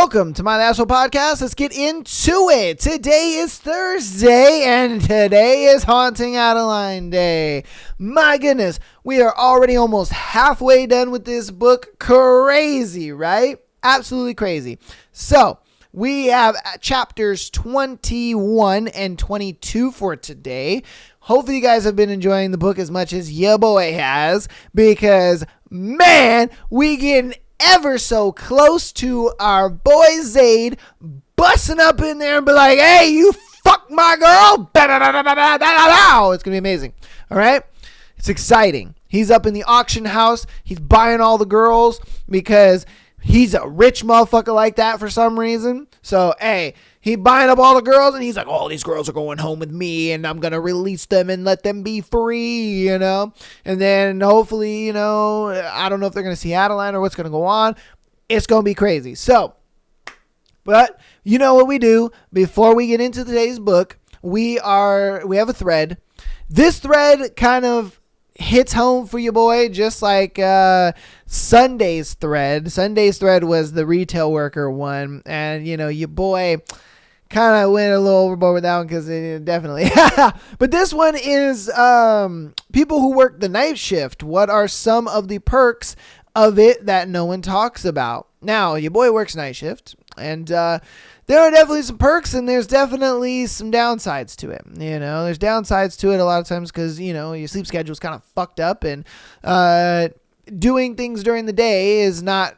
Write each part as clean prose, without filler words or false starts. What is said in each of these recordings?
Welcome to my Asshole Podcast. Let's get into it. Today is Thursday, and today is Haunting Adeline Day. My goodness, we are already almost halfway done with this book. Crazy, right? Absolutely crazy. So, we have chapters 21 and 22 for today. Hopefully you guys have been enjoying the book as much as your boy has, because, man, we getting ever so close to our boy Zaid busting up in there and be like, hey, you fuck my girl. It's going to be amazing. All right. It's exciting. He's up in the auction house. He's buying all the girls because he's a rich motherfucker like that for some reason. So, hey, he buying up all the girls and he's like, oh, these girls are going home with me and I'm going to release them and let them be free, you know. And then hopefully, you know, I don't know if they're going to see Adeline or what's going to go on. It's going to be crazy. So, but you know what we do before we get into today's book? We have a thread. This thread kind of hits home for you, boy, just like Sunday's thread. Sunday's thread was the retail worker one, and you know, your boy kind of went a little overboard with that one because it definitely. But this one is people who work the night shift. What are some of the perks of it that no one talks about? Now, your boy works night shift, and there are definitely some perks, and there's definitely some downsides to it. You know, there's downsides to it a lot of times because, you know, your sleep schedule is kind of fucked up, and doing things during the day is not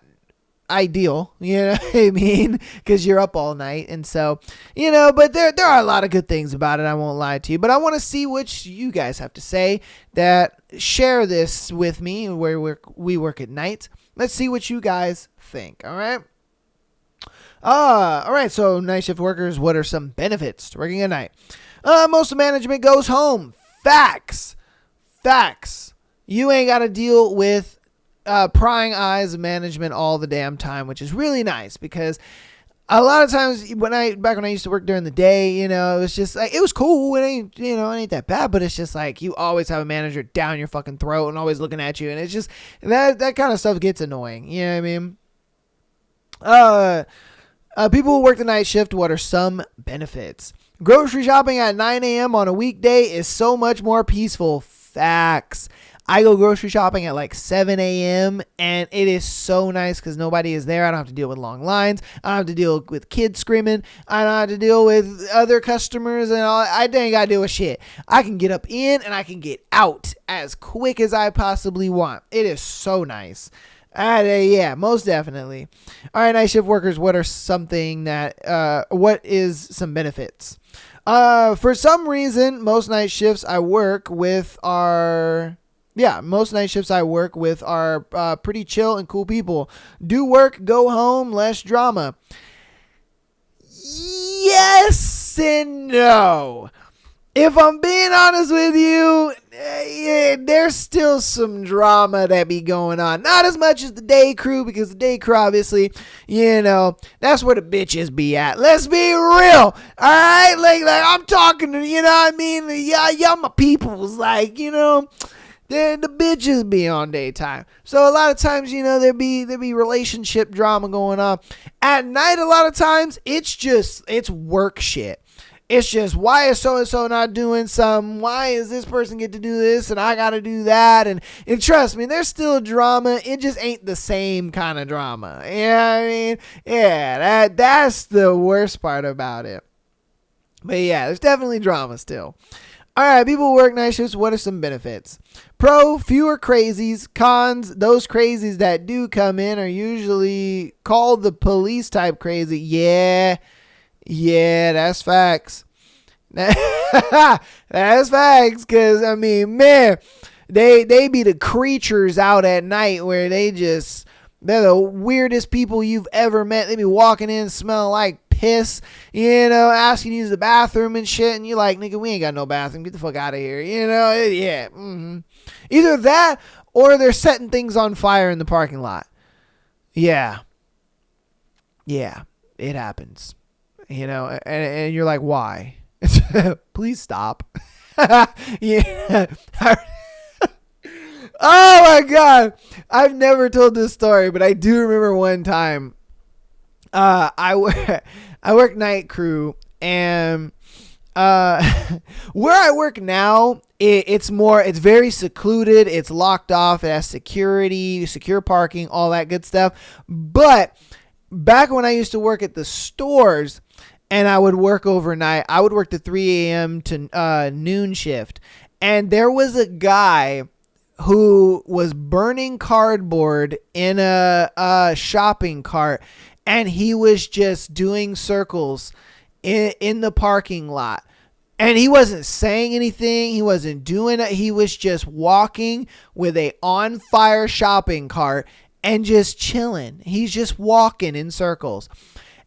ideal, you know what I mean, because you're up all night. And so, you know, but there are a lot of good things about it, I won't lie to you, but I want to see what you guys have to say that share this with me where we work at night. Let's see what you guys think. All right. All right. So night shift workers, what are some benefits to working at night? Most of management goes home. Facts. You ain't got to deal with prying eyes of management all the damn time, which is really nice because a lot of times back when I used to work during the day, you know, it was just like, it was cool. It ain't that bad, but it's just like you always have a manager down your fucking throat and always looking at you. And it's just that kind of stuff gets annoying. You know what I mean? People who work the night shift, what are some benefits? Grocery shopping at 9 a.m. on a weekday is so much more peaceful. Facts. I go grocery shopping at like 7 a.m. and it is so nice because nobody is there. I don't have to deal with long lines. I don't have to deal with kids screaming. I don't have to deal with other customers and all. I ain't got to deal with shit. I can get up in and I can get out as quick as I possibly want. It is so nice. Yeah, most definitely. All right, night shift workers, what is some benefits? For some reason, most night shifts I work with are pretty chill and cool people. Do work, go home, less drama. Yes and no. If I'm being honest with you, there's still some drama that be going on. Not as much as the day crew, because the day crew, obviously, you know, that's where the bitches be at. Let's be real. All right? Like I'm talking to, you know what I mean? Y'all my peoples. Like, you know, the bitches be on daytime. So a lot of times, you know, there be relationship drama going on. At night, a lot of times, it's work shit. It's just, why is so-and-so not doing something? Why is this person get to do this and I got to do that? And trust me, there's still drama. It just ain't the same kind of drama. You know what I mean? Yeah, that's the worst part about it. But yeah, there's definitely drama still. All right, people who work night shifts, what are some benefits? Pro, fewer crazies. Cons, those crazies that do come in are usually called the police type crazy. Yeah, that's facts. That's facts, because, I mean, man, they be the creatures out at night where they're the weirdest people you've ever met. They be walking in smelling like piss, you know, asking you to use the bathroom and shit, and you're like, nigga, we ain't got no bathroom. Get the fuck out of here, you know? Yeah. Mm-hmm. Either that or they're setting things on fire in the parking lot. Yeah, it happens. You know, and you're like, why? Please stop. Yeah. Oh my God. I've never told this story, but I do remember one time I work I work night crew, and where I work now, it's very secluded. It's locked off. It has security, secure parking, all that good stuff. But back when I used to work at the stores and I would work overnight, I would work the 3 a.m. to noon shift. And there was a guy who was burning cardboard in a shopping cart, and he was just doing circles in the parking lot. And he wasn't saying anything. He wasn't doing it. He was just walking with a on fire shopping cart and just chilling. He's just walking in circles.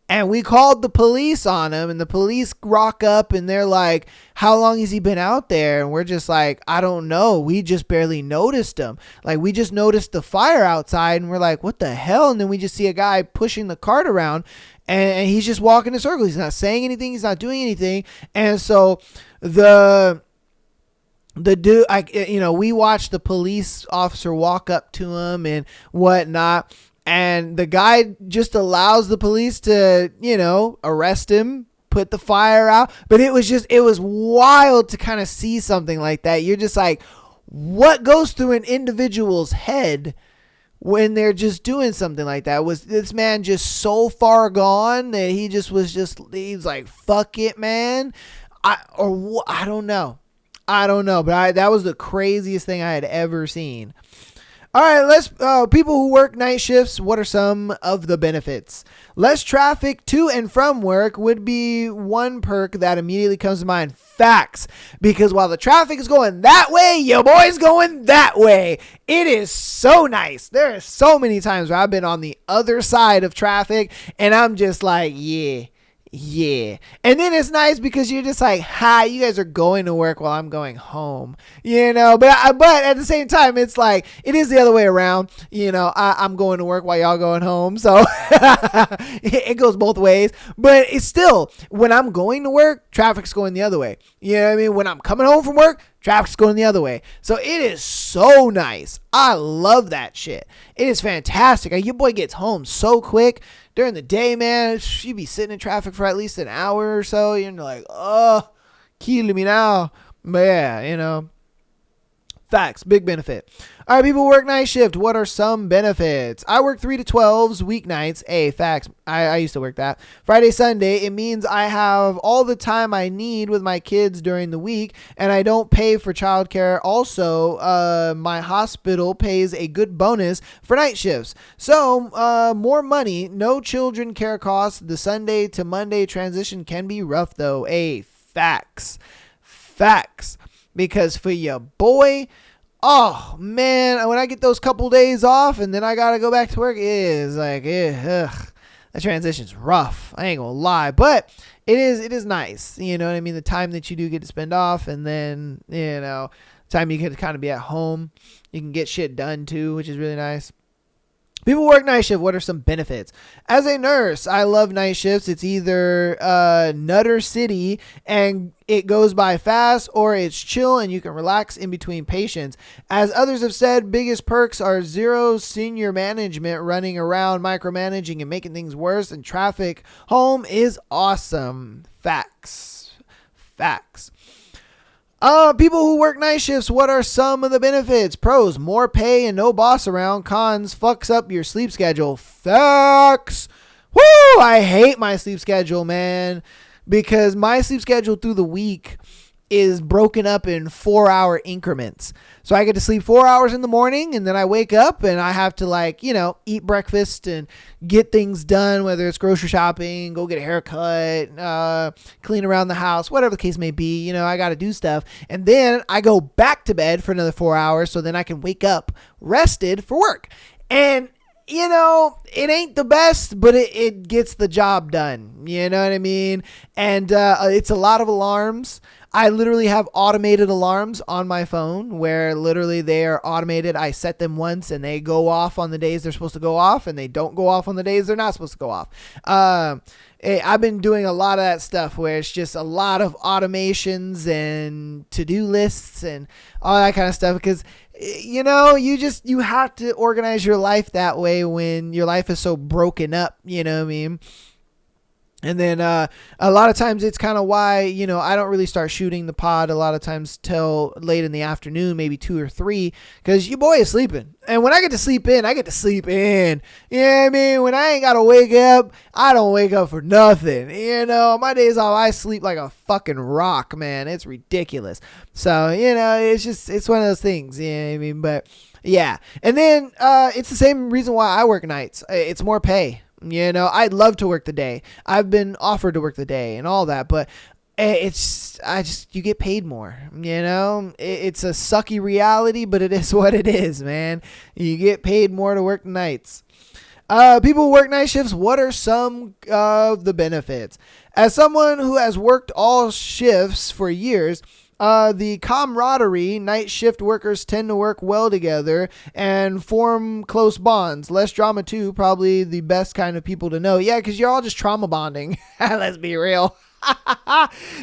And we called the police on him, and the police rock up and they're like, how long has he been out there? And we're just like, I don't know. We just barely noticed him. Like, we just noticed the fire outside, and we're like, what the hell? And then we just see a guy pushing the cart around, and he's just walking in circles. He's not saying anything. He's not doing anything. And so the dude, we watched the police officer walk up to him and whatnot. And the guy just allows the police to, arrest him, put the fire out. But it was wild to kind of see something like that. You're just like, what goes through an individual's head when they're just doing something like that? Was this man just so far gone that he's like, fuck it, man? I don't know. But that was the craziest thing I had ever seen. All right, let's people who work night shifts, what are some of the benefits? Less traffic to and from work would be one perk that immediately comes to mind. Facts. Because while the traffic is going that way, your boy's going that way. It is so nice. There are so many times where I've been on the other side of traffic and I'm just like, yeah. And then it's nice because you're just like, hi, you guys are going to work while I'm going home, but at the same time, it's like, it is the other way around. I'm going to work while y'all going home. So it goes both ways, but it's still, when I'm going to work, traffic's going the other way. You know what I mean? When I'm coming home from work, traffic's going the other way. So it is so nice. I love that shit. It is fantastic. Your boy gets home so quick. During the day, man, you be sitting in traffic for at least an hour or so. You're like, oh, killing me now. But yeah, facts, big benefit. All right, people who work night shift, what are some benefits? I work 3 to 12s weeknights. Hey, facts. I used to work that. Friday, Sunday, it means I have all the time I need with my kids during the week, and I don't pay for childcare. Also, my hospital pays a good bonus for night shifts. So, more money, no children care costs. The Sunday to Monday transition can be rough, though. Hey, facts. Because for your boy, oh man, when I get those couple days off and then I gotta go back to work, it is like, that transition's rough. I ain't gonna lie, but it is nice. You know what I mean? The time that you do get to spend off, and then time you get to kind of be at home, you can get shit done too, which is really nice. People work night shift. What are some benefits? As a nurse, I love night shifts. It's either Nutter City and it goes by fast, or it's chill and you can relax in between patients. As others have said, biggest perks are zero senior management running around micromanaging and making things worse, and traffic home is awesome. Facts. People who work night shifts, what are some of the benefits? Pros, more pay and no boss around. Cons, fucks up your sleep schedule. Facts. Woo! I hate my sleep schedule, man, because my sleep schedule through the week is broken up in 4-hour increments. So I get to sleep 4 hours in the morning, and then I wake up and I have to eat breakfast and get things done, whether it's grocery shopping, go get a haircut, clean around the house, whatever the case may be. I got to do stuff. And then I go back to bed for another 4 hours so then I can wake up rested for work. And it ain't the best, but it gets the job done. You know what I mean? And it's a lot of alarms. I literally have automated alarms on my phone where literally they are automated. I set them once and they go off on the days they're supposed to go off, and they don't go off on the days they're not supposed to go off. I've been doing a lot of that stuff where it's just a lot of automations and to-do lists and all that kind of stuff, because you have to organize your life that way when your life is so broken up, you know what I mean? And then a lot of times it's kind of why, I don't really start shooting the pod a lot of times till late in the afternoon, maybe 2 or 3, because your boy is sleeping. And when I get to sleep in, I get to sleep in. You know what I mean? When I ain't got to wake up, I don't wake up for nothing. My days off, I sleep like a fucking rock, man. It's ridiculous. So, it's one of those things. You know what I mean? But yeah. And then it's the same reason why I work nights. It's more pay. I'd love to work the day. I've been offered to work the day and all that, but you get paid more, it's a sucky reality, but it is what it is, man. You get paid more to work nights. People who work night shifts, what are some of the benefits? As someone who has worked all shifts for years, the camaraderie, night shift workers tend to work well together and form close bonds. Less drama too, probably the best kind of people to know. Yeah, because you're all just trauma bonding. Let's be real.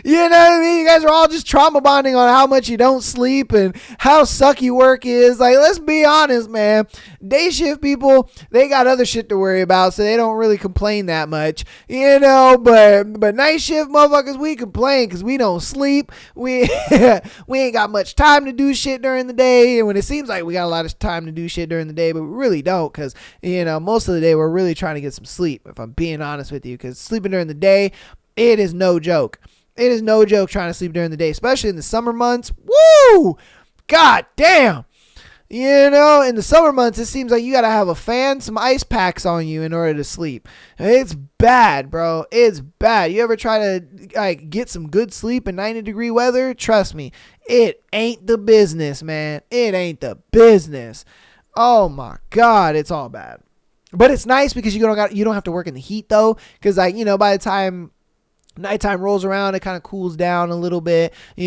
You know what I mean? You guys are all just trauma bonding on how much you don't sleep and how sucky work is. Like, let's be honest, man. Day shift people, they got other shit to worry about, so they don't really complain that much, but night shift motherfuckers, we complain because we don't sleep. We ain't got much time to do shit during the day, and when it seems like we got a lot of time to do shit during the day, but we really don't, because most of the day we're really trying to get some sleep, if I'm being honest with you, because sleeping during the day, it is no joke. It is no joke trying to sleep during the day, especially in the summer months. Woo! God damn. In the summer months, it seems like you got to have a fan, some ice packs on you in order to sleep. It's bad, bro. It's bad. You ever try to get some good sleep in 90-degree weather? Trust me, it ain't the business, man. It ain't the business. Oh my God, it's all bad. But it's nice because you don't have to work in the heat though, because by the time nighttime rolls around, it kind of cools down a little bit, so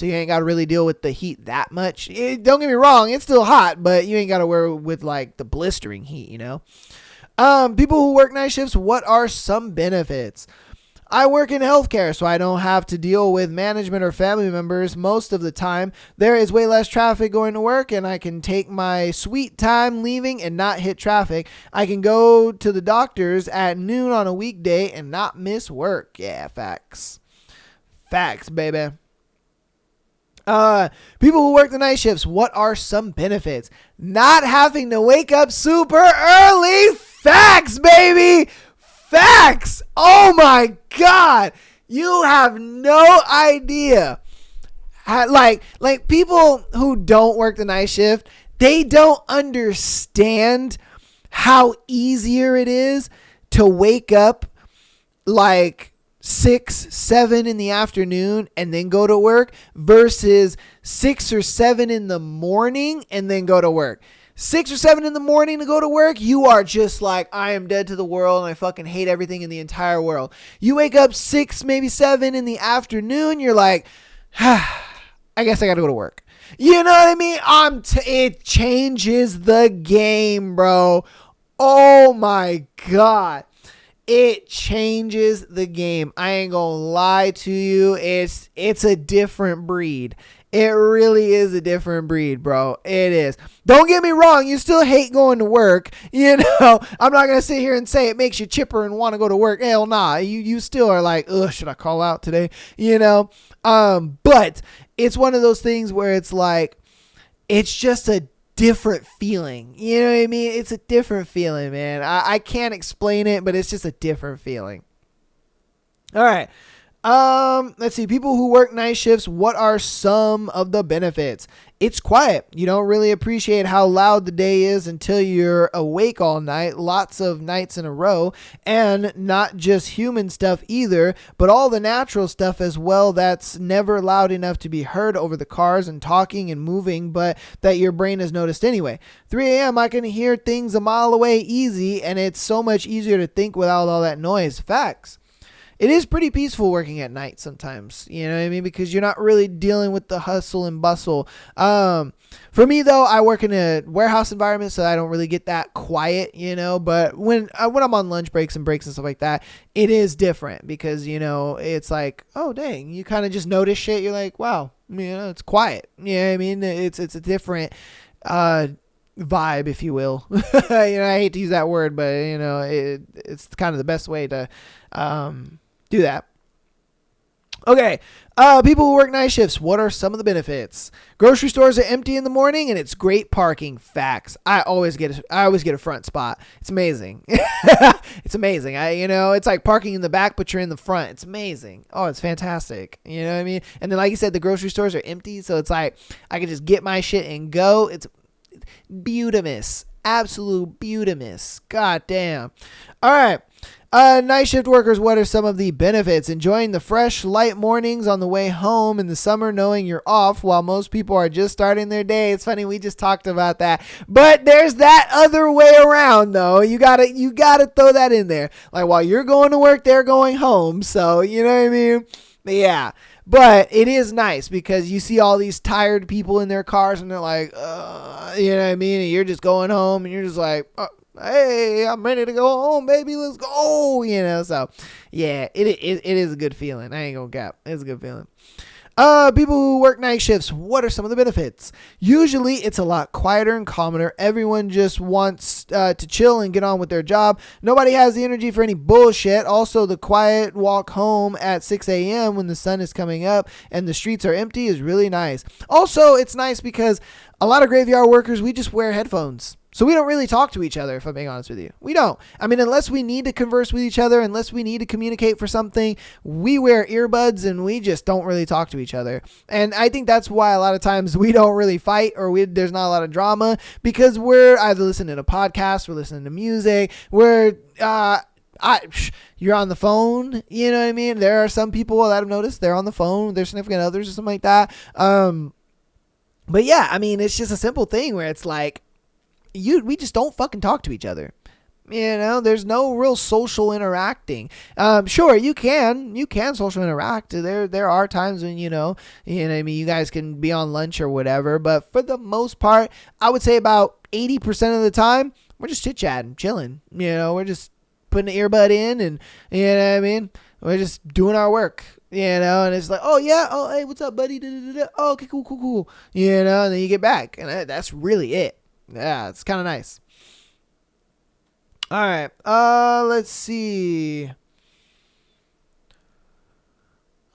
you ain't got to really deal with the heat that much. Don't get me wrong, it's still hot, but you ain't got to wear with like the blistering heat, People who work night shifts, what are some benefits? I work in healthcare, so I don't have to deal with management or family members most of the time. There is way less traffic going to work, and I can take my sweet time leaving and not hit traffic. I can go to the doctor's at noon on a weekday and not miss work. Yeah, facts. Facts, baby. People who work the night shifts, what are some benefits? Not having to wake up super early. Facts, baby. Facts. Oh my God. You have no idea. Like people who don't work the night shift, they don't understand how easier it is to wake up like 6, 7 in the afternoon and then go to work versus 6 or 7 in the morning and then go to work. 6 or 7 in the morning to go to work, you are just like, I am dead to the world and I fucking hate everything in the entire world. You wake up 6, maybe 7 in the afternoon, you're like, I guess I gotta go to work. You know what I mean? It changes the game, bro. Oh my God. It changes the game. I ain't gonna lie to you. It's a different breed. It really is a different breed, bro. It is. Don't get me wrong. You still hate going to work. I'm not going to sit here and say it makes you chipper and want to go to work. Hell nah. You still are like, ugh, should I call out today? But it's one of those things where it's like, it's just a different feeling. You know what I mean? It's a different feeling, man. I can't explain it, but it's just a different feeling. All right. Let's see. People who work night shifts, what are some of the benefits? It's quiet. You don't really appreciate how loud the day is until you're awake all night, lots of nights in a row, and not just human stuff either, but all the natural stuff as well that's never loud enough to be heard over the cars and talking and moving, but that your brain has noticed anyway. 3 a.m. I can hear things a mile away easy, and it's so much easier to think without all that noise. Facts. it is pretty peaceful working at night sometimes, you know what I mean? Because you're not really dealing with the hustle and bustle. For me though, I work in a warehouse environment, so I don't really get that quiet, you know, but when I'm on lunch breaks and stuff like that, it is different because, you know, it's like, oh dang, you kind of just notice shit. You're like, wow, you know, it's quiet. You know what I mean? It's a different, vibe, if you will. You know, I hate to use that word, but you know, it's kind of the best way to, do that. Okay. People who work night shifts, what are some of the benefits? Grocery stores are empty in the morning and it's great parking. Facts. I always get a front spot. It's amazing. It's amazing. It's like parking in the back, but you're in the front. It's amazing. Oh, it's fantastic. You know what I mean? And then, like you said, the grocery stores are empty. So it's like, I can just get my shit and go. It's beautimous. Absolute beautimous. God damn. All right. Night shift workers, what are some of the benefits? Enjoying the fresh, light mornings on the way home in the summer, knowing you're off while most people are just starting their day. It's funny, we just talked about that. But there's that other way around, though. You gotta throw that in there. Like, while you're going to work, they're going home. So, you know what I mean? Yeah. But it is nice because you see all these tired people in their cars and they're like, you know what I mean? And you're just going home and you're just like, hey, I'm ready to go home, baby. Let's go. You know, so yeah, it is a good feeling. I ain't gonna cap. It's a good feeling. People who work night shifts, what are some of the benefits? Usually it's a lot quieter and calmer. Everyone just wants to chill and get on with their job. Nobody has the energy for any bullshit. Also, the quiet walk home at 6 a.m. when the sun is coming up and the streets are empty is really nice. Also, it's nice because a lot of graveyard workers, we just wear headphones. So we don't really talk to each other, if I'm being honest with you. We don't. I mean, unless we need to converse with each other, unless we need to communicate for something, we wear earbuds and we just don't really talk to each other. And I think that's why a lot of times we don't really fight or there's not a lot of drama because we're either listening to podcasts, we're listening to music, you're on the phone, you know what I mean? There are some people that I've noticed they're on the phone with their significant others or something like that. But yeah, I mean, it's just a simple thing where it's like, we just don't fucking talk to each other. You know, there's no real social interacting. Sure, you can social interact. There are times when, you know what I mean, you guys can be on lunch or whatever, but for the most part, I would say about 80% of the time, we're just chit-chatting, chilling. You know, we're just putting the earbud in and, you know what I mean, we're just doing our work. You know, and it's like, oh yeah, oh hey, what's up, buddy? Oh, okay, cool. You know, and then you get back, and that's really it. Yeah, it's kind of nice. All right. Let's see.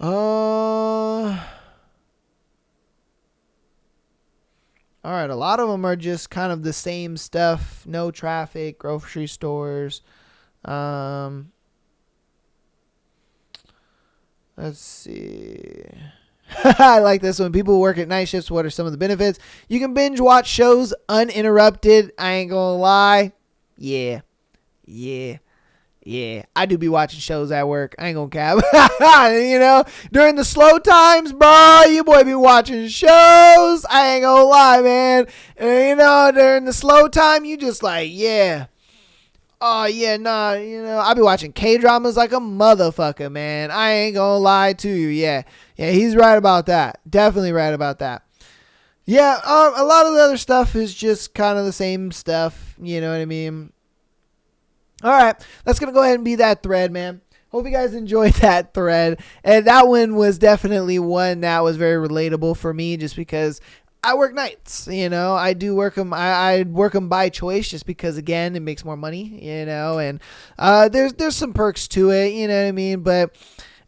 All right. A lot of them are just kind of the same stuff. No traffic, grocery stores. Let's see. I like this one. People who work at night shifts, what are some of the benefits? You can binge watch shows uninterrupted. I ain't gonna lie. Yeah. I do be watching shows at work. I ain't gonna cap. You know, during the slow times, bro, you boy be watching shows. I ain't gonna lie, man. And, you know, during the slow time, you just like, yeah. Oh, yeah, nah, you know, I be watching K-dramas like a motherfucker, man. I ain't gonna lie to you, yeah. Yeah, he's right about that. Definitely right about that. Yeah, a lot of the other stuff is just kind of the same stuff, you know what I mean? All right, that's going to go ahead and be that thread, man. Hope you guys enjoyed that thread. And that one was definitely one that was very relatable for me just because I work nights, you know, I do work them. I work them by choice just because, again, it makes more money, you know, and there's some perks to it, you know what I mean?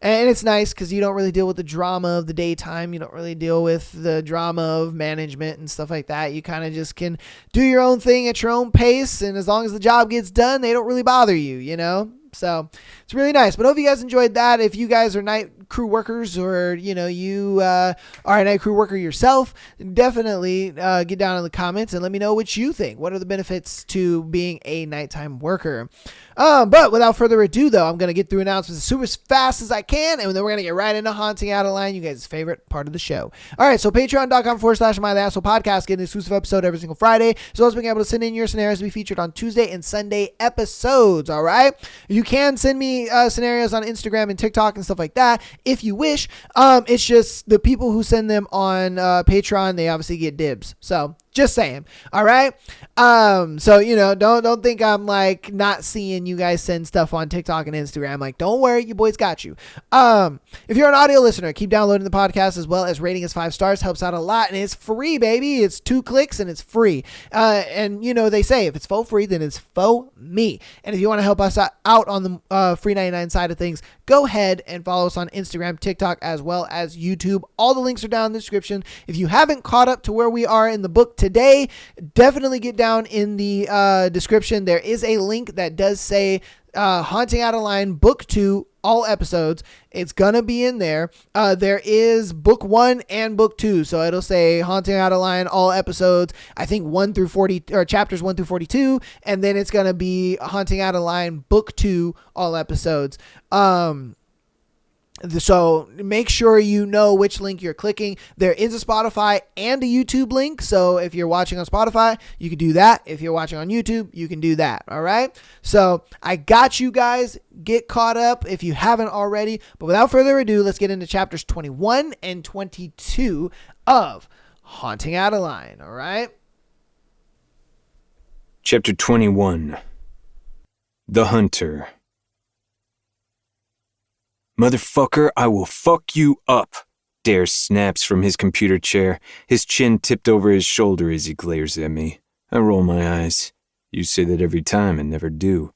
And it's nice because you don't really deal with the drama of the daytime. You don't really deal with the drama of management and stuff like that. You kind of just can do your own thing at your own pace. And as long as the job gets done, they don't really bother you, you know? So it's really nice. But I hope you guys enjoyed that. If you guys are night crew workers or, you know, you are a night crew worker yourself, definitely get down in the comments and let me know what you think. What are the benefits to being a nighttime worker? But without further ado, though, I'm going to get through announcements as super fast as I can, and then we're going to get right into Haunting Adeline, you guys' favorite part of the show. All right, so patreon.com/MyTheAssholePodcast, get an exclusive episode every single Friday, as well as being able to send in your scenarios to be featured on Tuesday and Sunday episodes, all right? You you can send me scenarios on Instagram and TikTok and stuff like that if you wish. It's just the people who send them on Patreon, they obviously get dibs. So just saying. All right. So, don't think I'm like not seeing you guys send stuff on TikTok and Instagram. Like, don't worry, you boys got you. If you're an audio listener, keep downloading the podcast as well as rating us 5 stars. Helps out a lot, and it's free, baby. It's 2 clicks and it's free. And they say if it's for free, then it's for me. And if you want to help us out on the free 99 side of things, go ahead and follow us on Instagram, TikTok, as well as YouTube. All the links are down in the description. If you haven't caught up to where we are in the book today, definitely get down in the description. There is a link that does say Haunting Adeline Book 2, all episodes. It's gonna be in there. There is book 1 and book 2, so it'll say Haunting Adeline, all episodes, I think 1 through 40, or chapters 1 through 42, and then it's gonna be Haunting Adeline Book 2, all episodes. So make sure you know which link you're clicking. There is a Spotify and a YouTube link. So if you're watching on Spotify, you can do that. If you're watching on YouTube, you can do that. All right. So I got you guys. Get caught up if you haven't already. But without further ado, let's get into chapters 21 and 22 of Haunting Adeline. All right. Chapter 21. The Hunter. Motherfucker, I will fuck you up. Dare snaps from his computer chair, his chin tipped over his shoulder as he glares at me. I roll my eyes. You say that every time and never do.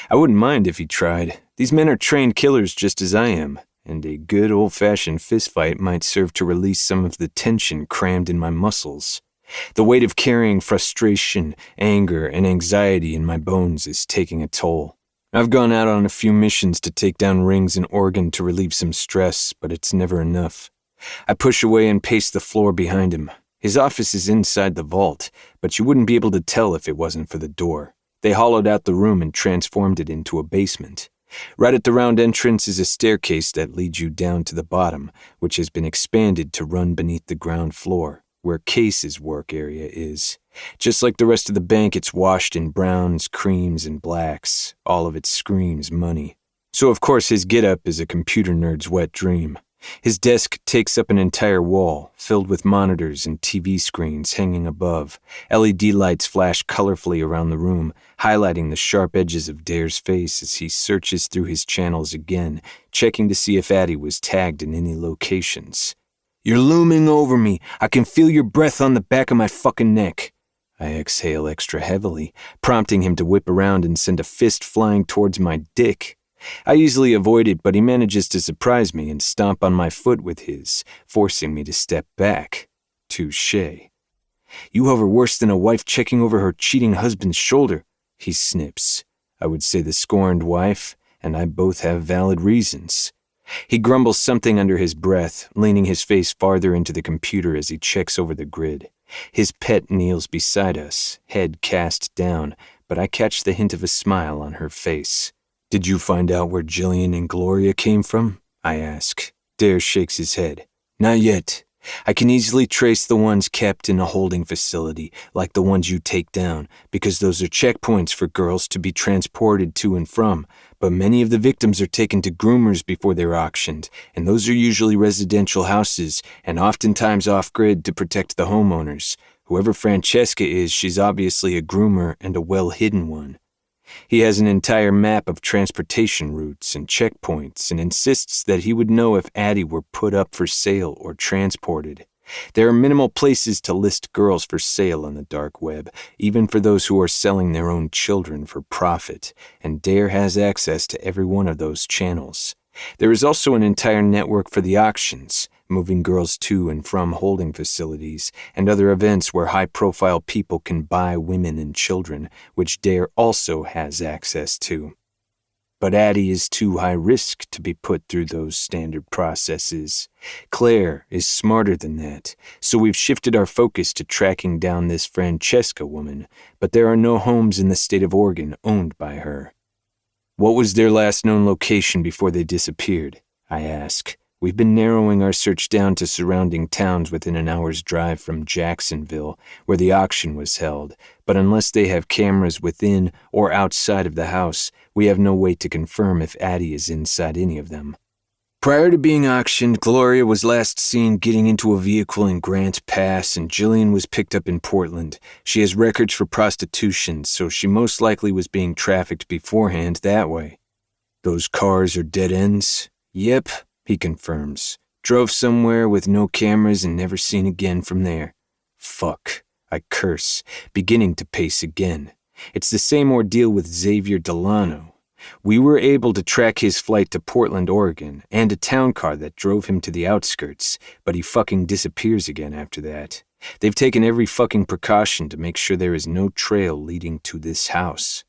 I wouldn't mind if he tried. These men are trained killers just as I am, and a good old-fashioned fistfight might serve to release some of the tension crammed in my muscles. The weight of carrying frustration, anger, and anxiety in my bones is taking a toll. I've gone out on a few missions to take down rings in Oregon to relieve some stress, but it's never enough. I push away and pace the floor behind him. His office is inside the vault, but you wouldn't be able to tell if it wasn't for the door. They hollowed out the room and transformed it into a basement. Right at the round entrance is a staircase that leads you down to the bottom, which has been expanded to run beneath the ground floor, where Case's work area is. Just like the rest of the bank, it's washed in browns, creams, and blacks. All of it screams money. So of course his get-up is a computer nerd's wet dream. His desk takes up an entire wall, filled with monitors and TV screens hanging above. LED lights flash colorfully around the room, highlighting the sharp edges of Dare's face as he searches through his channels again, checking to see if Addie was tagged in any locations. You're looming over me. I can feel your breath on the back of my fucking neck. I exhale extra heavily, prompting him to whip around and send a fist flying towards my dick. I easily avoid it, but he manages to surprise me and stomp on my foot with his, forcing me to step back. Touché. You hover worse than a wife checking over her cheating husband's shoulder, he snips. I would say the scorned wife, and I both have valid reasons. He grumbles something under his breath, leaning his face farther into the computer as he checks over the grid. His pet kneels beside us, head cast down, but I catch the hint of a smile on her face. Did you find out where Jillian and Gloria came from? I ask. Dare shakes his head. Not yet. I can easily trace the ones kept in a holding facility, like the ones you take down, because those are checkpoints for girls to be transported to and from, but many of the victims are taken to groomers before they're auctioned, and those are usually residential houses, and oftentimes off-grid to protect the homeowners. Whoever Francesca is, she's obviously a groomer and a well-hidden one. He has an entire map of transportation routes and checkpoints and insists that he would know if Addie were put up for sale or transported. There are minimal places to list girls for sale on the dark web, even for those who are selling their own children for profit, and Dare has access to every one of those channels. There is also an entire network for the auctions, moving girls to and from holding facilities, and other events where high-profile people can buy women and children, which Dare also has access to. But Addie is too high risk to be put through those standard processes. Claire is smarter than that, so we've shifted our focus to tracking down this Francesca woman, but there are no homes in the state of Oregon owned by her. What was their last known location before they disappeared? I ask, We've been narrowing our search down to surrounding towns within an hour's drive from Jacksonville, where the auction was held, but unless they have cameras within or outside of the house, we have no way to confirm if Addie is inside any of them. Prior to being auctioned, Gloria was last seen getting into a vehicle in Grant Pass, and Jillian was picked up in Portland. She has records for prostitution, so she most likely was being trafficked beforehand that way. Those cars are dead ends? Yep, he confirms. Drove somewhere with no cameras and never seen again from there. Fuck, I curse, beginning to pace again. It's the same ordeal with Xavier Delano. We were able to track his flight to Portland, Oregon, and a town car that drove him to the outskirts, but he fucking disappears again after that. They've taken every fucking precaution to make sure there is no trail leading to this house.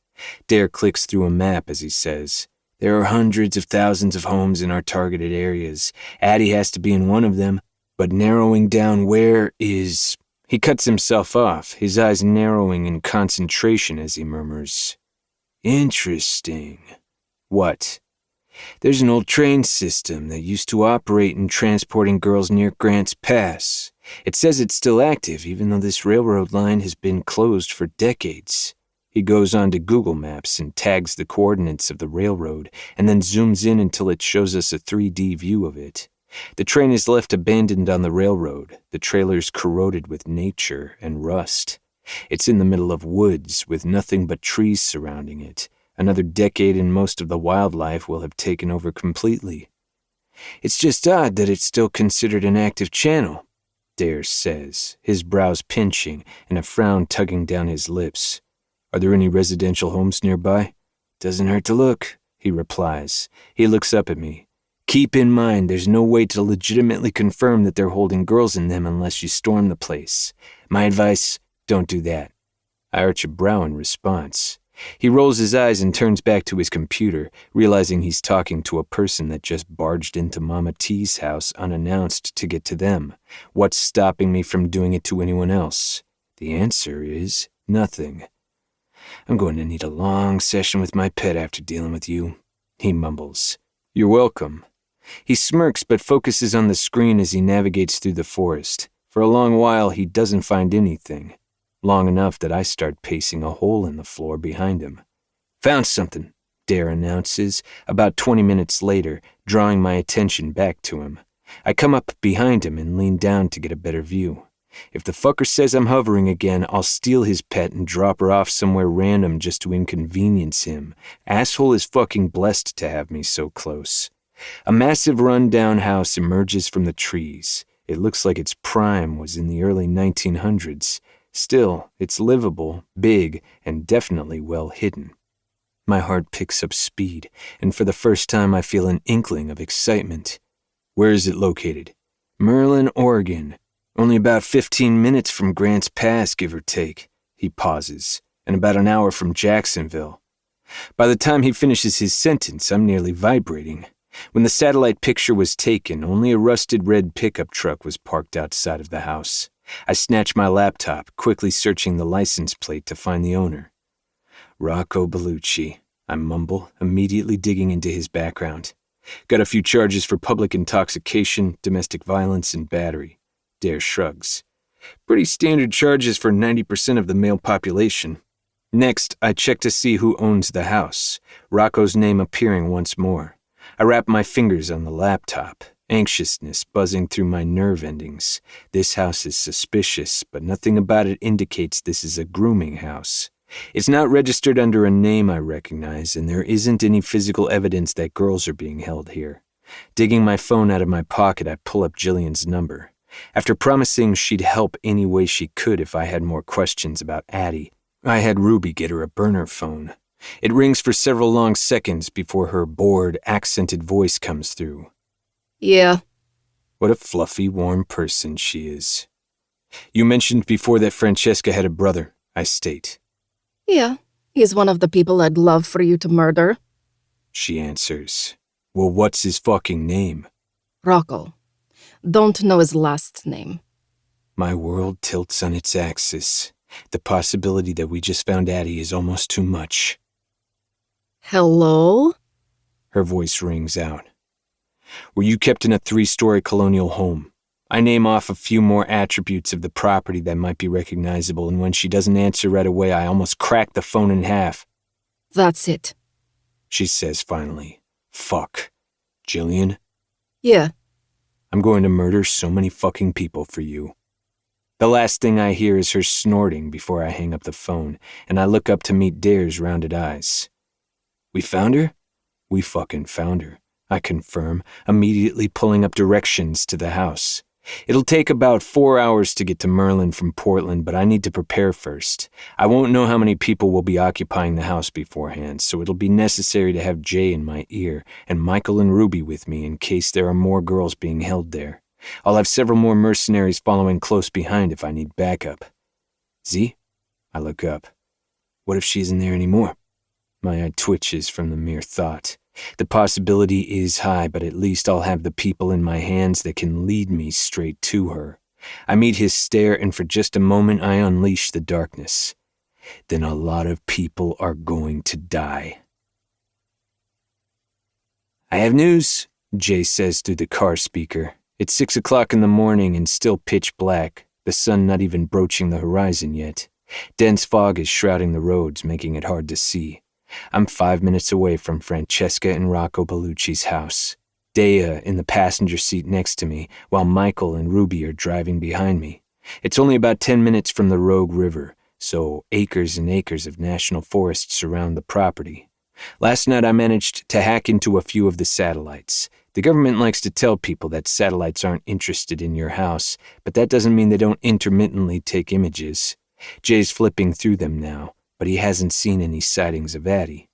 Dare clicks through a map as he says, "There are hundreds of thousands of homes in our targeted areas. Addie has to be in one of them, but narrowing down where is..." He cuts himself off, his eyes narrowing in concentration as he murmurs, "Interesting." What? There's an old train system that used to operate in transporting girls near Grants Pass. It says it's still active, even though this railroad line has been closed for decades. He goes on to Google Maps and tags the coordinates of the railroad, and then zooms in until it shows us a 3D view of it. The train is left abandoned on the railroad, the trailers corroded with nature and rust. It's in the middle of woods, with nothing but trees surrounding it. Another decade and most of the wildlife will have taken over completely. It's just odd that it's still considered an active channel, Dare says, his brows pinching and a frown tugging down his lips. Are there any residential homes nearby? Doesn't hurt to look, he replies. He looks up at me. Keep in mind, there's no way to legitimately confirm that they're holding girls in them unless you storm the place. My advice, don't do that. I arch a brow in response. He rolls his eyes and turns back to his computer, realizing he's talking to a person that just barged into Mama T's house unannounced to get to them. What's stopping me from doing it to anyone else? The answer is nothing. I'm going to need a long session with my pet after dealing with you, he mumbles. You're welcome. He smirks but focuses on the screen as he navigates through the forest. For a long while, he doesn't find anything. Long enough that I start pacing a hole in the floor behind him. Found something, Dare announces, about 20 minutes later, drawing my attention back to him. I come up behind him and lean down to get a better view. If the fucker says I'm hovering again, I'll steal his pet and drop her off somewhere random just to inconvenience him. Asshole is fucking blessed to have me so close. A massive run-down house emerges from the trees. It looks like its prime was in the early 1900s. Still, it's livable, big, and definitely well hidden. My heart picks up speed, and for the first time I feel an inkling of excitement. Where is it located? Merlin, Oregon. Only about 15 minutes from Grants Pass, give or take. He pauses, and about an hour from Jacksonville. By the time he finishes his sentence, I'm nearly vibrating. When the satellite picture was taken, only a rusted red pickup truck was parked outside of the house. I snatch my laptop, quickly searching the license plate to find the owner. Rocco Bellucci, I mumble, immediately digging into his background. Got a few charges for public intoxication, domestic violence, and battery. Dare shrugs. Pretty standard charges for 90% of the male population. Next, I check to see who owns the house, Rocco's name appearing once more. I wrap my fingers on the laptop, anxiousness buzzing through my nerve endings. This house is suspicious, but nothing about it indicates this is a grooming house. It's not registered under a name I recognize, and there isn't any physical evidence that girls are being held here. Digging my phone out of my pocket, I pull up Jillian's number. After promising she'd help any way she could if I had more questions about Addie, I had Ruby get her a burner phone. It rings for several long seconds before her bored, accented voice comes through. Yeah. What a fluffy, warm person she is. You mentioned before that Francesca had a brother, I state. Yeah, he's one of the people I'd love for you to murder. She answers. Well, what's his fucking name? Rocco. Don't know his last name. My world tilts on its axis. The possibility that we just found Addie is almost too much. Hello? Her voice rings out. Were you kept in a 3-story colonial home? I name off a few more attributes of the property that might be recognizable, and when she doesn't answer right away, I almost crack the phone in half. That's it. She says finally. Fuck. Jillian? Yeah. I'm going to murder so many fucking people for you. The last thing I hear is her snorting before I hang up the phone, and I look up to meet Dare's rounded eyes. We found her? We fucking found her, I confirm, immediately pulling up directions to the house. It'll take about 4 hours to get to Merlin from Portland, but I need to prepare first. I won't know how many people will be occupying the house beforehand, so it'll be necessary to have Jay in my ear and Michael and Ruby with me in case there are more girls being held there. I'll have several more mercenaries following close behind if I need backup. Z? I look up. What if she isn't there anymore? My eye twitches from the mere thought. The possibility is high, but at least I'll have the people in my hands that can lead me straight to her. I meet his stare, and for just a moment I unleash the darkness. Then a lot of people are going to die. I have news, Jay says through the car speaker. It's 6 o'clock in the morning and still pitch black, the sun not even broaching the horizon yet. Dense fog is shrouding the roads, making it hard to see. I'm 5 minutes away from Francesca and Rocco Bellucci's house. Dea in the passenger seat next to me, while Michael and Ruby are driving behind me. It's only about 10 minutes from the Rogue River, so acres and acres of national forest surround the property. Last night I managed to hack into a few of the satellites. The government likes to tell people that satellites aren't interested in your house, but that doesn't mean they don't intermittently take images. Jay's flipping through them now, but he hasn't seen any sightings of Addie.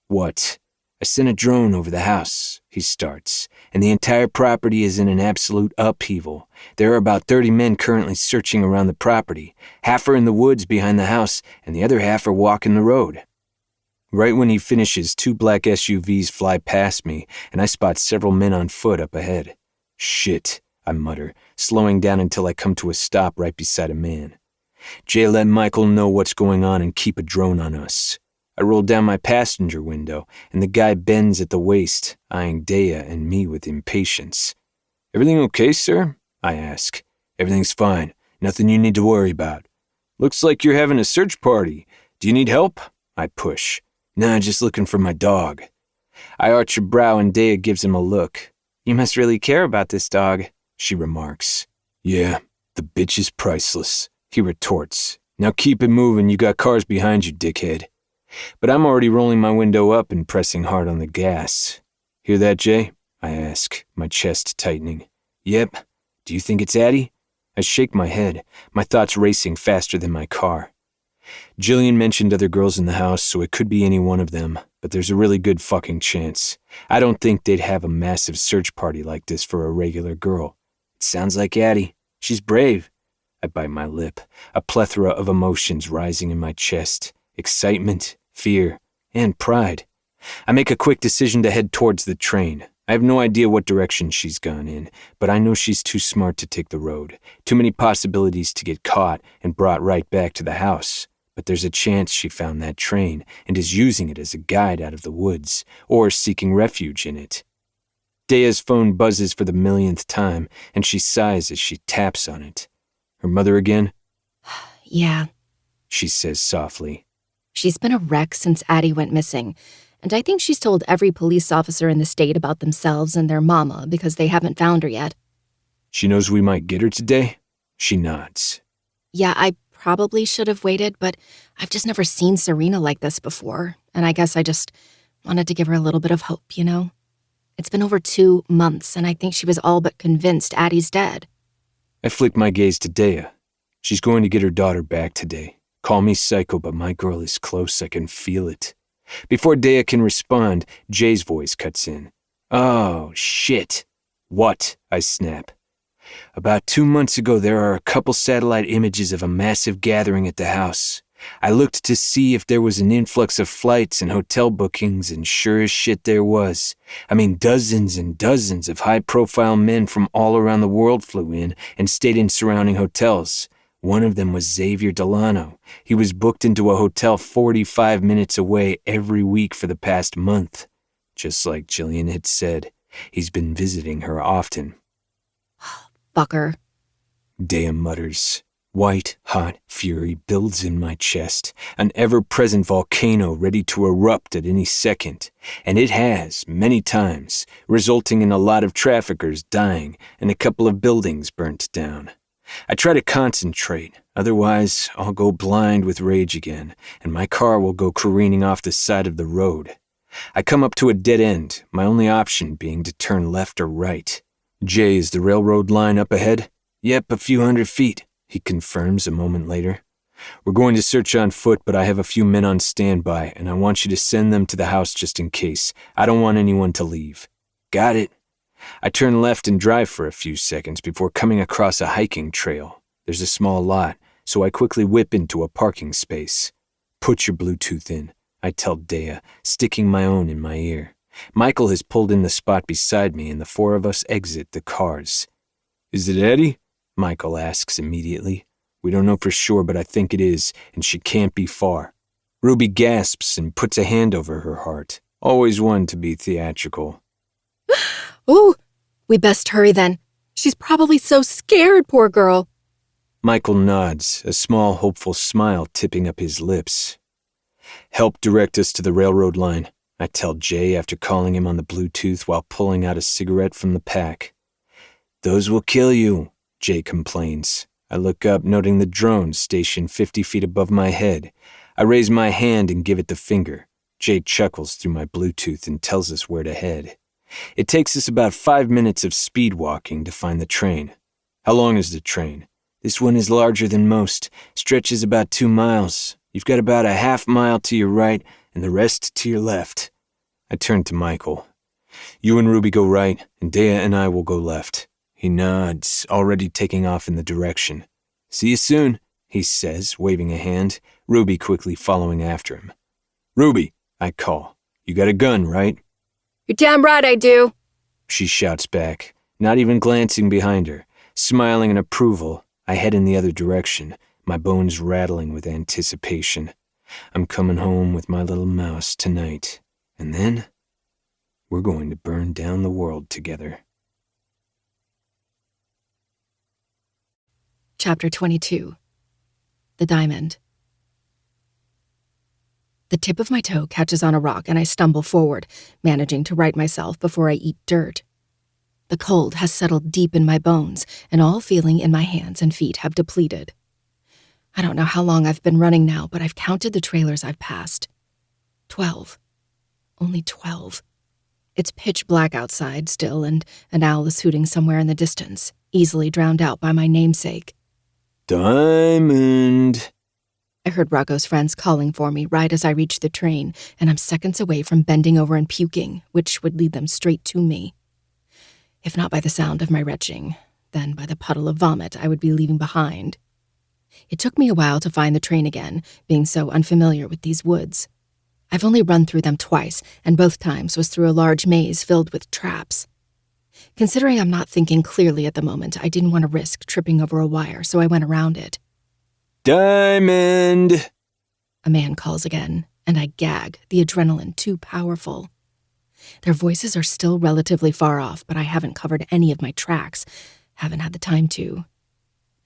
What? I sent a drone over the house, he starts, and the entire property is in an absolute upheaval. There are about 30 men currently searching around the property. Half are in the woods behind the house, and the other half are walking the road. Right when he finishes, 2 black SUVs fly past me, and I spot several men on foot up ahead. Shit, I mutter, slowing down until I come to a stop right beside a man. Jay let Michael know what's going on and keep a drone on us. I roll down my passenger window, and the guy bends at the waist, eyeing Dea and me with impatience. Everything okay, sir? I ask. Everything's fine. Nothing you need to worry about. Looks like you're having a search party. Do you need help? I push. Nah, just looking for my dog. I arch a brow and Dea gives him a look. You must really care about this dog, she remarks. Yeah, the bitch is priceless, he retorts. Now keep it moving, you got cars behind you, dickhead. But I'm already rolling my window up and pressing hard on the gas. Hear that, Jay? I ask, my chest tightening. Yep. Do you think it's Addie? I shake my head, my thoughts racing faster than my car. Jillian mentioned other girls in the house, so it could be any one of them, but there's a really good fucking chance. I don't think they'd have a massive search party like this for a regular girl. It sounds like Addie. She's brave. I bite my lip, a plethora of emotions rising in my chest. Excitement, fear, and pride. I make a quick decision to head towards the train. I have no idea what direction she's gone in, but I know she's too smart to take the road. Too many possibilities to get caught and brought right back to the house. But there's a chance she found that train and is using it as a guide out of the woods, or seeking refuge in it. Dea's phone buzzes for the millionth time, and she sighs as she taps on it. Her mother again? Yeah. She says softly. She's been a wreck since Addie went missing, and I think she's told every police officer in the state about themselves and their mama because they haven't found her yet. She knows we might get her today? She nods. Yeah, I probably should have waited, but I've just never seen Serena like this before, and I guess I just wanted to give her a little bit of hope, you know? It's been over 2 months, and I think she was all but convinced Addie's dead. I flick my gaze to Dea. She's going to get her daughter back today. Call me psycho, but my girl is close. I can feel it. Before Dea can respond, Jay's voice cuts in. Oh, shit. What? I snap. About 2 months ago, there are a couple satellite images of a massive gathering at the house. I looked to see if there was an influx of flights and hotel bookings, and sure as shit there was. I mean, dozens and dozens of high-profile men from all around the world flew in and stayed in surrounding hotels. One of them was Xavier Delano. He was booked into a hotel 45 minutes away every week for the past month. Just like Jillian had said. He's been visiting her often. Fucker. Dea mutters. White, hot fury builds in my chest, an ever-present volcano ready to erupt at any second. And it has, many times, resulting in a lot of traffickers dying and a couple of buildings burnt down. I try to concentrate, otherwise I'll go blind with rage again, and my car will go careening off the side of the road. I come up to a dead end, my only option being to turn left or right. Jay, is the railroad line up ahead? Yep, a few 100 feet. He confirms a moment later. We're going to search on foot, but I have a few men on standby, and I want you to send them to the house just in case. I don't want anyone to leave. Got it. I turn left and drive for a few seconds before coming across a hiking trail. There's a small lot, so I quickly whip into a parking space. Put your Bluetooth in, I tell Dea, sticking my own in my ear. Michael has pulled in the spot beside me, and the four of us exit the cars. Is it Eddie? Michael asks immediately. We don't know for sure, but I think it is, and she can't be far. Ruby gasps and puts a hand over her heart. Always one to be theatrical. Ooh, we best hurry then. She's probably so scared, poor girl. Michael nods, a small hopeful smile tipping up his lips. Help direct us to the railroad line, I tell Jay after calling him on the Bluetooth while pulling out a cigarette from the pack. Those will kill you, Jay complains. I look up, noting the drone stationed 50 feet above my head. I raise my hand and give it the finger. Jay chuckles through my Bluetooth and tells us where to head. It takes us about 5 minutes of speed walking to find the train. How long is the train? This one is larger than most, stretches about 2 miles. You've got about a half mile to your right and the rest to your left. I turn to Michael. You and Ruby go right, and Dea and I will go left. He nods, already taking off in the direction. See you soon, he says, waving a hand, Ruby quickly following after him. Ruby, I call. You got a gun, right? You're damn right I do, she shouts back, not even glancing behind her. Smiling in approval, I head in the other direction, my bones rattling with anticipation. I'm coming home with my little mouse tonight, and then we're going to burn down the world together. Chapter 22. The Diamond. The tip of my toe catches on a rock and I stumble forward, managing to right myself before I eat dirt. The cold has settled deep in my bones, and all feeling in my hands and feet have depleted. I don't know how long I've been running now, but I've counted the trailers I've passed. 12. Only 12. It's pitch black outside still, and an owl is hooting somewhere in the distance, easily drowned out by my namesake. Diamond. I heard Rocco's friends calling for me right as I reached the train, and I'm seconds away from bending over and puking, which would lead them straight to me. If not by the sound of my retching, then by the puddle of vomit I would be leaving behind. It took me a while to find the train again, being so unfamiliar with these woods. I've only run through them twice, and both times was through a large maze filled with traps. Considering I'm not thinking clearly at the moment, I didn't want to risk tripping over a wire, so I went around it. Diamond! A man calls again, and I gag, the adrenaline too powerful. Their voices are still relatively far off, but I haven't covered any of my tracks, haven't had the time to.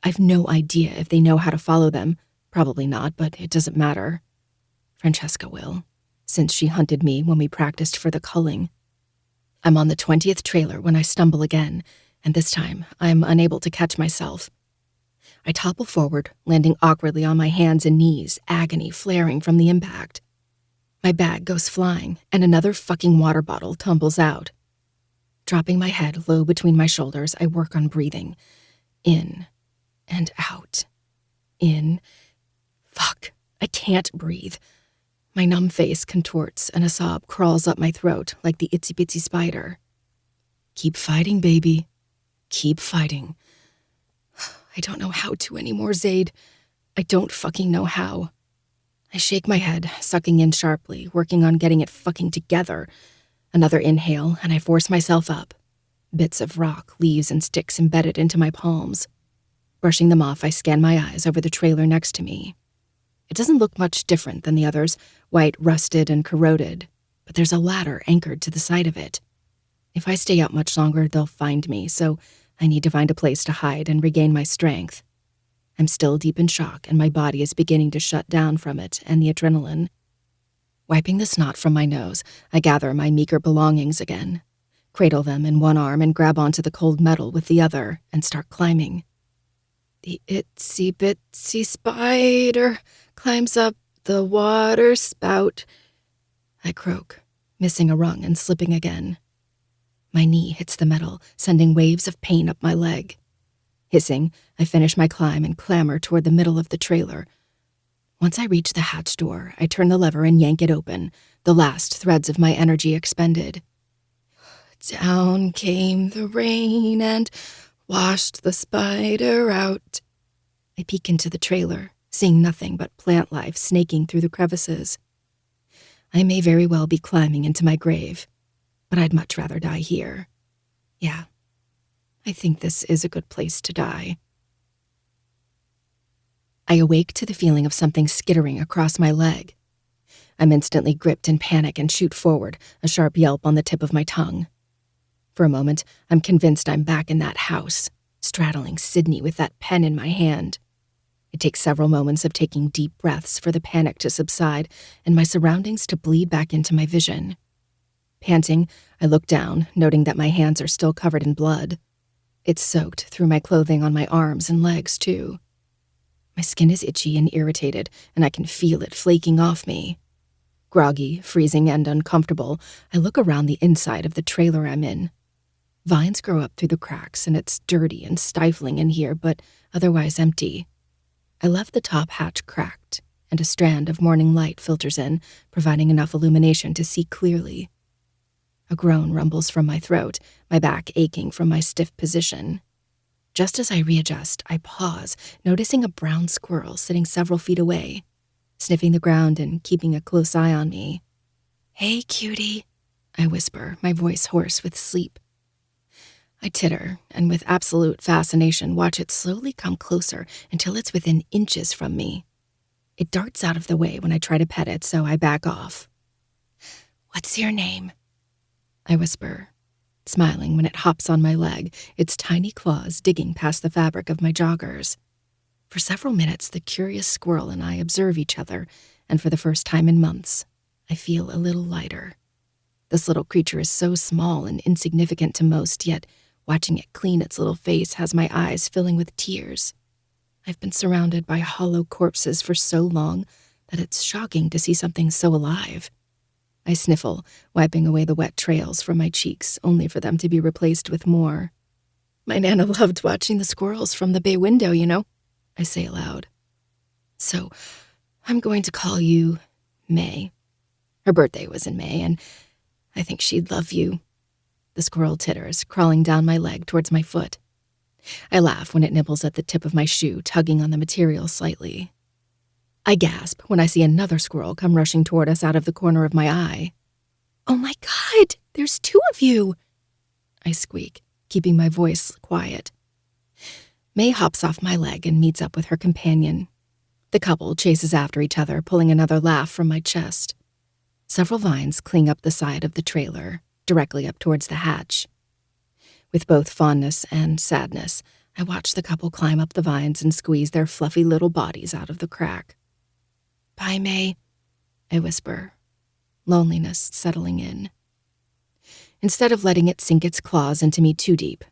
I've no idea if they know how to follow them. Probably not, but it doesn't matter. Francesca will, since she hunted me when we practiced for the culling. I'm on the 20th trailer when I stumble again, and this time I'm unable to catch myself. I topple forward, landing awkwardly on my hands and knees, agony flaring from the impact. My bag goes flying, and another fucking water bottle tumbles out. Dropping my head low between my shoulders, I work on breathing. In and out. In. Fuck, I can't breathe. My numb face contorts, and a sob crawls up my throat like the itsy-bitsy spider. Keep fighting, baby. Keep fighting. I don't know how to anymore, Zaid. I don't fucking know how. I shake my head, sucking in sharply, working on getting it fucking together. Another inhale, and I force myself up. Bits of rock, leaves, and sticks embedded into my palms. Brushing them off, I scan my eyes over the trailer next to me. It doesn't look much different than the others, white, rusted, and corroded, but there's a ladder anchored to the side of it. If I stay out much longer, they'll find me, so I need to find a place to hide and regain my strength. I'm still deep in shock, and my body is beginning to shut down from it and the adrenaline. Wiping the snot from my nose, I gather my meager belongings again, cradle them in one arm and grab onto the cold metal with the other and start climbing. The itsy bitsy spider climbs up the water spout. I croak, missing a rung and slipping again. My knee hits the metal, sending waves of pain up my leg. Hissing, I finish my climb and clamber toward the middle of the trailer. Once I reach the hatch door, I turn the lever and yank it open, the last threads of my energy expended. Down came the rain and washed the spider out. I peek into the trailer, seeing nothing but plant life snaking through the crevices. I may very well be climbing into my grave, but I'd much rather die here. Yeah, I think this is a good place to die. I awake to the feeling of something skittering across my leg. I'm instantly gripped in panic and shoot forward, a sharp yelp on the tip of my tongue. For a moment, I'm convinced I'm back in that house, straddling Sydney with that pen in my hand. It takes several moments of taking deep breaths for the panic to subside and my surroundings to bleed back into my vision. Panting, I look down, noting that my hands are still covered in blood. It's soaked through my clothing on my arms and legs, too. My skin is itchy and irritated, and I can feel it flaking off me. Groggy, freezing, and uncomfortable, I look around the inside of the trailer I'm in. Vines grow up through the cracks, and it's dirty and stifling in here, but otherwise empty. I left the top hatch cracked, and a strand of morning light filters in, providing enough illumination to see clearly. A groan rumbles from my throat, my back aching from my stiff position. Just as I readjust, I pause, noticing a brown squirrel sitting several feet away, sniffing the ground and keeping a close eye on me. "Hey, cutie," I whisper, my voice hoarse with sleep. I titter, and with absolute fascination watch it slowly come closer until it's within inches from me. It darts out of the way when I try to pet it, so I back off. "What's your name?" I whisper, smiling when it hops on my leg, its tiny claws digging past the fabric of my joggers. For several minutes, the curious squirrel and I observe each other, and for the first time in months, I feel a little lighter. This little creature is so small and insignificant to most, yet watching it clean its little face has my eyes filling with tears. I've been surrounded by hollow corpses for so long that it's shocking to see something so alive. I sniffle, wiping away the wet trails from my cheeks, only for them to be replaced with more. "My Nana loved watching the squirrels from the bay window, you know," I say aloud. "So, I'm going to call you May. Her birthday was in May, and I think she'd love you." The squirrel titters, crawling down my leg towards my foot. I laugh when it nibbles at the tip of my shoe, tugging on the material slightly. I gasp when I see another squirrel come rushing toward us out of the corner of my eye. "Oh my God, there's two of you!" I squeak, keeping my voice quiet. May hops off my leg and meets up with her companion. The couple chases after each other, pulling another laugh from my chest. Several vines cling up the side of the trailer, directly up towards the hatch. With both fondness and sadness, I watch the couple climb up the vines and squeeze their fluffy little bodies out of the crack. "Bye, May," I whisper, loneliness settling in. Instead of letting it sink its claws into me too deep,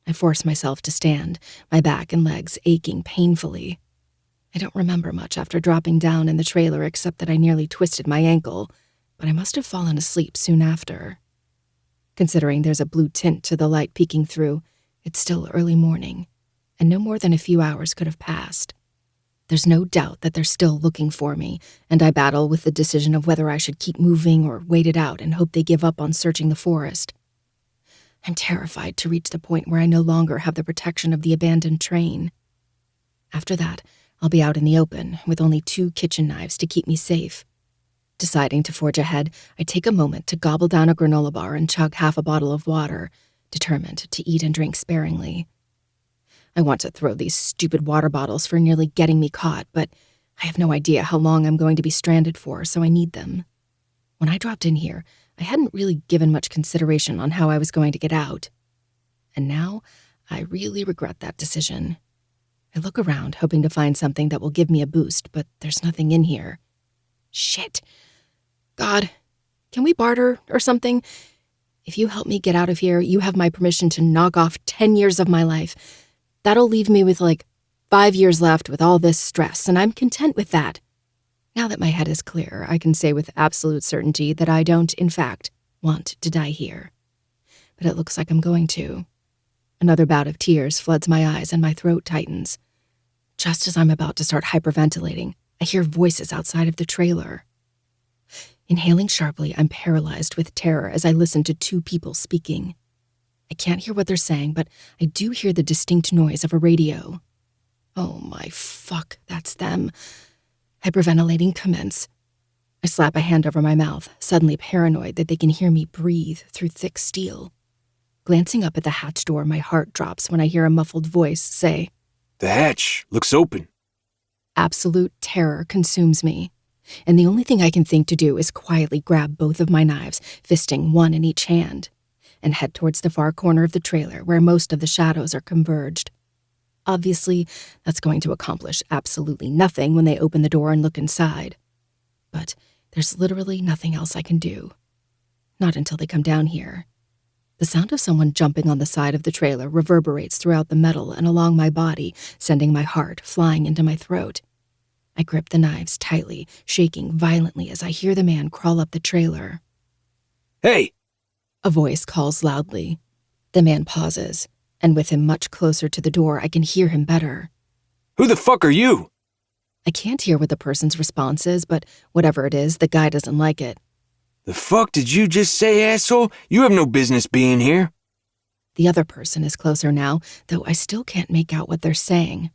I force myself to stand, my back and legs aching painfully. I don't remember much after dropping down in the trailer except that I nearly twisted my ankle, but I must have fallen asleep soon after. Considering there's a blue tint to the light peeking through, it's still early morning, and no more than a few hours could have passed. There's no doubt that they're still looking for me, and I battle with the decision of whether I should keep moving or wait it out and hope they give up on searching the forest. I'm terrified to reach the point where I no longer have the protection of the abandoned train. After that, I'll be out in the open with only 2 kitchen knives to keep me safe. Deciding to forge ahead, I take a moment to gobble down a granola bar and chug half a bottle of water, determined to eat and drink sparingly. I want to throw these stupid water bottles for nearly getting me caught, but I have no idea how long I'm going to be stranded for, so I need them. When I dropped in here, I hadn't really given much consideration on how I was going to get out. And now, I really regret that decision. I look around, hoping to find something that will give me a boost, but there's nothing in here. Shit. God, can we barter or something? If you help me get out of here, you have my permission to knock off 10 years of my life. That'll leave me with 5 years left with all this stress, and I'm content with that. Now that my head is clear, I can say with absolute certainty that I don't, in fact, want to die here. But it looks like I'm going to. Another bout of tears floods my eyes and my throat tightens. Just as I'm about to start hyperventilating, I hear voices outside of the trailer. Inhaling sharply, I'm paralyzed with terror as I listen to two people speaking. I can't hear what they're saying, but I do hear the distinct noise of a radio. Oh my fuck, that's them. Hyperventilating commence. I slap a hand over my mouth, suddenly paranoid that they can hear me breathe through thick steel. Glancing up at the hatch door, my heart drops when I hear a muffled voice say, The hatch looks open. Absolute terror consumes me, and the only thing I can think to do is quietly grab both of my knives, fisting one in each hand, and head towards the far corner of the trailer where most of the shadows are converged. Obviously, that's going to accomplish absolutely nothing when they open the door and look inside. But there's literally nothing else I can do. Not until they come down here. The sound of someone jumping on the side of the trailer reverberates throughout the metal and along my body, sending my heart flying into my throat. I grip the knives tightly, shaking violently as I hear the man crawl up the trailer. Hey! A voice calls loudly. The man pauses, and with him much closer to the door, I can hear him better. Who the fuck are you? I can't hear what the person's response is, but whatever it is, the guy doesn't like it. The fuck did you just say, asshole? You have no business being here. The other person is closer now, though I still can't make out what they're saying.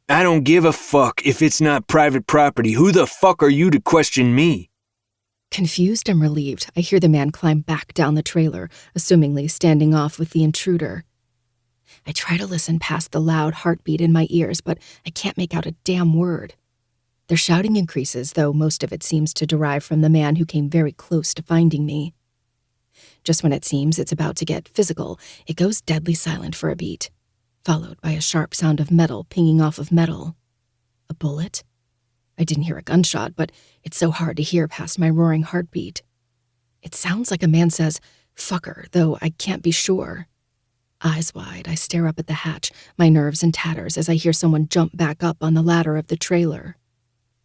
I don't give a fuck if it's not private property. Who the fuck are you to question me? Confused and relieved, I hear the man climb back down the trailer, assumingly standing off with the intruder. I try to listen past the loud heartbeat in my ears, but I can't make out a damn word. Their shouting increases, though most of it seems to derive from the man who came very close to finding me. Just when it seems it's about to get physical, it goes deadly silent for a beat, followed by a sharp sound of metal pinging off of metal. A bullet? I didn't hear a gunshot, but it's so hard to hear past my roaring heartbeat. It sounds like a man says, "fucker," though I can't be sure. Eyes wide, I stare up at the hatch, my nerves in tatters as I hear someone jump back up on the ladder of the trailer.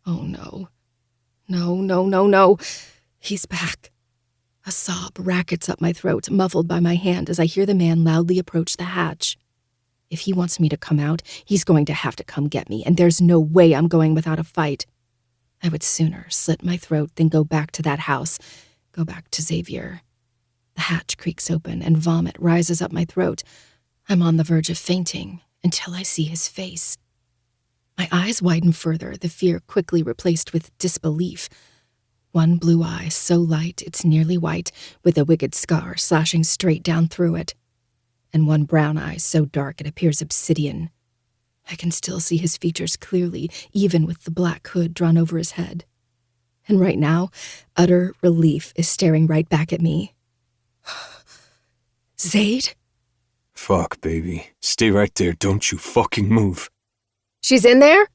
Oh no. No. He's back. A sob rackets up my throat, muffled by my hand as I hear the man loudly approach the hatch. If he wants me to come out, he's going to have to come get me, and there's no way I'm going without a fight. I would sooner slit my throat than go back to that house, go back to Xavier. The hatch creaks open and vomit rises up my throat. I'm on the verge of fainting until I see his face. My eyes widen further, the fear quickly replaced with disbelief. One blue eye so light it's nearly white, with a wicked scar slashing straight down through it. And one brown eye so dark it appears obsidian. I can still see his features clearly, even with the black hood drawn over his head. And right now, utter relief is staring right back at me. Zaid? Fuck, baby. Stay right there. Don't you fucking move. She's in there?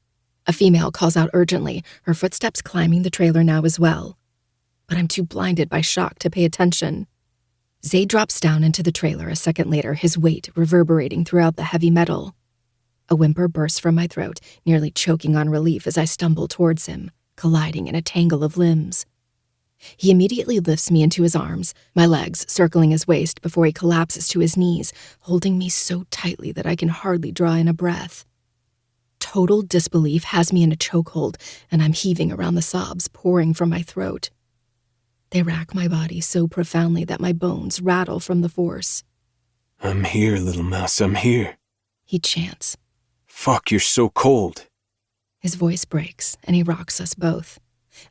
A female calls out urgently, her footsteps climbing the trailer now as well. But I'm too blinded by shock to pay attention. Zaid drops down into the trailer a second later, his weight reverberating throughout the heavy metal. A whimper bursts from my throat, nearly choking on relief as I stumble towards him, colliding in a tangle of limbs. He immediately lifts me into his arms, my legs circling his waist before he collapses to his knees, holding me so tightly that I can hardly draw in a breath. Total disbelief has me in a chokehold, and I'm heaving around the sobs pouring from my throat. They rack my body so profoundly that my bones rattle from the force. I'm here, little mouse, I'm here. He chants. Fuck, you're so cold. His voice breaks, and he rocks us both,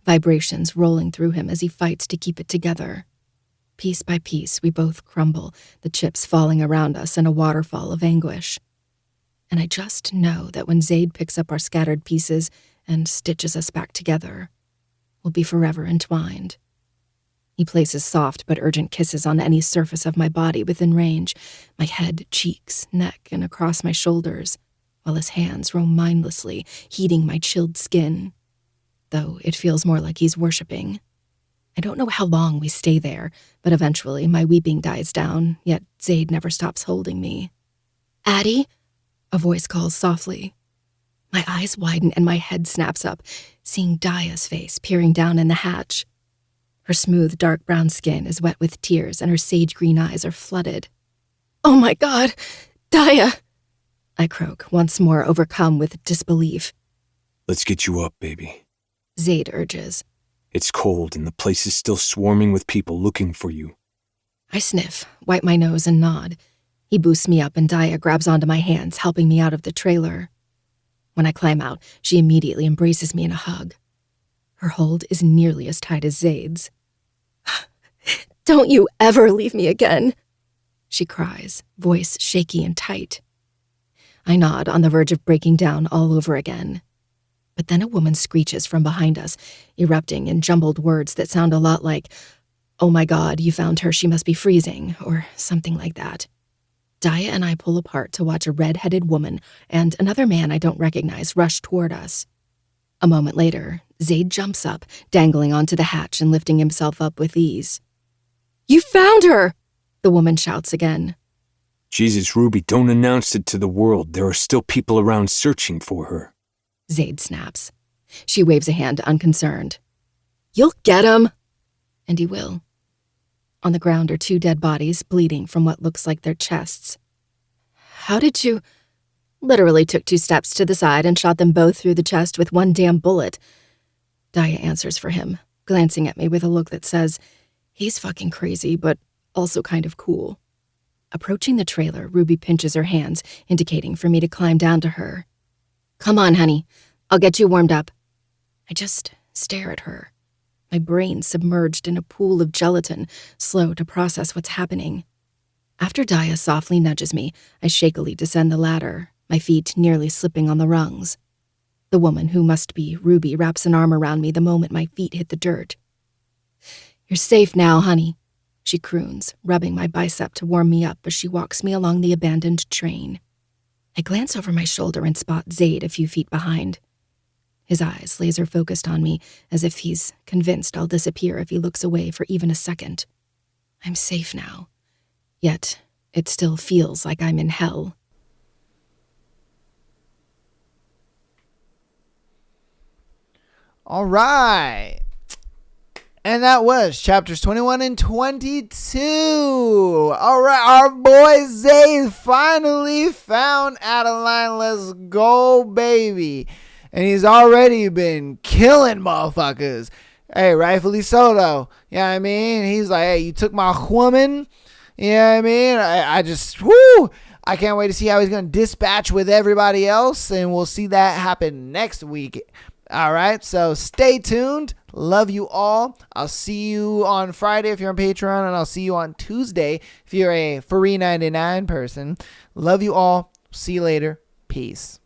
vibrations rolling through him as he fights to keep it together. Piece by piece, we both crumble, the chips falling around us in a waterfall of anguish. And I just know that when Zaid picks up our scattered pieces and stitches us back together, we'll be forever entwined. He places soft but urgent kisses on any surface of my body within range, my head, cheeks, neck, and across my shoulders, while his hands roam mindlessly, heating my chilled skin. Though it feels more like he's worshipping. I don't know how long we stay there, but eventually my weeping dies down, yet Zaid never stops holding me. "Addie?" A voice calls softly. My eyes widen and my head snaps up, seeing Daya's face peering down in the hatch. Her smooth, dark brown skin is wet with tears and her sage green eyes are flooded. "Oh my God, Daya!" I croak, once more overcome with disbelief. Let's get you up, baby. Zaid urges. It's cold and the place is still swarming with people looking for you. I sniff, wipe my nose, and nod. He boosts me up and Daya grabs onto my hands, helping me out of the trailer. When I climb out, she immediately embraces me in a hug. Her hold is nearly as tight as Zaid's. "Don't you ever leave me again," she cries, voice shaky and tight. I nod, on the verge of breaking down all over again. But then a woman screeches from behind us, erupting in jumbled words that sound a lot like, "Oh my God, you found her, she must be freezing," or something like that. Daya and I pull apart to watch a red-headed woman and another man I don't recognize rush toward us. A moment later, Zaid jumps up, dangling onto the hatch and lifting himself up with ease. "You found her!" the woman shouts again. Jesus, Ruby, don't announce it to the world. There are still people around searching for her. Zaid snaps. She waves a hand, unconcerned. "You'll get him!" And he will. On the ground are 2 dead bodies, bleeding from what looks like their chests. "How did you—" "Literally took 2 steps to the side and shot them both through the chest with 1 damn bullet." Daya answers for him, glancing at me with a look that says, he's fucking crazy, but also kind of cool. Approaching the trailer, Ruby pinches her hands, indicating for me to climb down to her. "Come on, honey. I'll get you warmed up." I just stare at her, my brain submerged in a pool of gelatin, slow to process what's happening. After Daya softly nudges me, I shakily descend the ladder, my feet nearly slipping on the rungs. The woman, who must be Ruby, wraps an arm around me the moment my feet hit the dirt. "You're safe now, honey," she croons, rubbing my bicep to warm me up as she walks me along the abandoned train. I glance over my shoulder and spot Zaid a few feet behind. His eyes laser-focused on me, as if he's convinced I'll disappear if he looks away for even a second. I'm safe now. Yet, it still feels like I'm in hell. All right. And that was chapters 21 and 22. All right, our boy Zay finally found Adeline. Let's go, baby. And he's already been killing motherfuckers. Hey, rightfully so, though. You know what I mean? He's like, hey, you took my woman. You know what I mean? I just, whoo. I can't wait to see how he's going to dispatch with everybody else. And we'll see that happen next week. All right, so stay tuned. Love you all. I'll see you on Friday if you're on Patreon, and I'll see you on Tuesday if you're a free 99 person. Love you all. See you later. Peace.